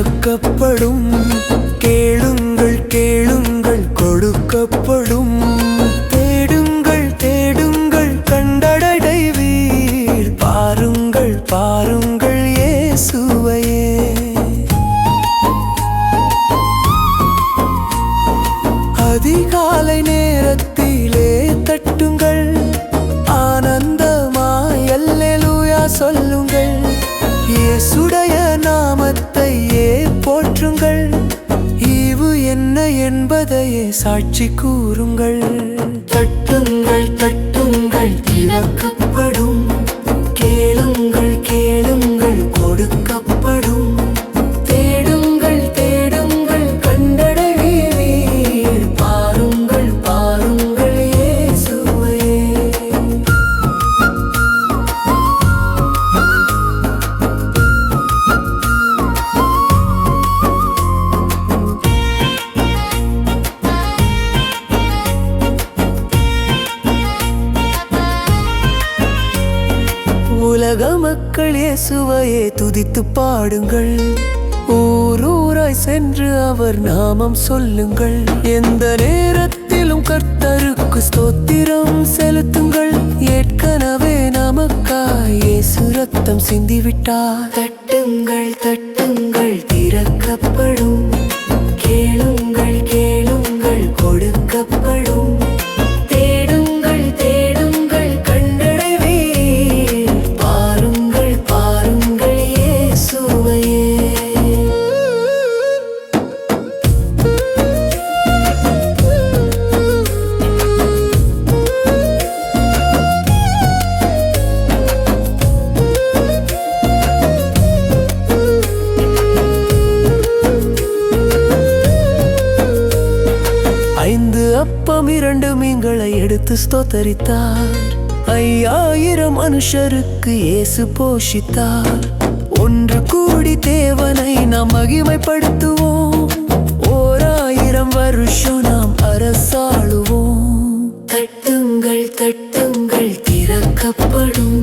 திறக்கப்படும். கேளுங்கள் கேளுங்கள் கொடுக்கப்படும். தேடுங்கள் தேடுங்கள் கண்டடைவீர். பாருங்கள் பாருங்கள் இயேசுவையே. அதிகாலை நேரத்திலே தட்டுங்கள். ஆனந்தமாய் அல்லேலூயா சொல்லுங்கள். இயேசுடைய நாமத்தையே போற்றுங்கள். ஈவு என்ன என்பதையே சாட்சி கூறுங்கள். தட்டுங்கள் தட்டுங்கள் திறக்கப்படும். கேளுங்கள் கேளுங்கள் கொடுக்கப்படும். தேடுங்கள் தேடுங்கள் கண்டடைவீர். பாருங்கள் பாருங்கள் இயேசுவையே. உலக மக்கள் இயேசுவையே துதித்து பாடுங்கள். ஊர் ஊராய் சென்று அவர் நாமம் சொல்லுங்கள். எந்த நேரத்திலும் கர்த்தருக்கு ஸ்தோத்திரம் செலுத்துங்கள். ஏற்கனவே நமக்காய் இயேசு ரத்தம் சிந்திவிட்டார். தட்டுங்கள் தட்டுங்கள் திறக்கப்படும். கேளுங்கள் கேளுங்கள் கொடுக்கப்படும். தேடுங்கள் தேடுங்கள் கண்டடைவீர். பாருங்கள் பாருங்கள் இயேசுவையே. ஐந்து அப்பம் 2 மீன்களை எடுத்து ஸ்தோத்தரித்தார். 5000 மனுஷருக்கு இயேசு போஷித்தார். ஒன்று கூடி தேவனை நாம் மகிமைப்படுத்துவோம். 1000 வருஷம் நாம் அரசாளுவோம். தட்டுங்கள் தட்டுங்கள் திறக்கப்படும்.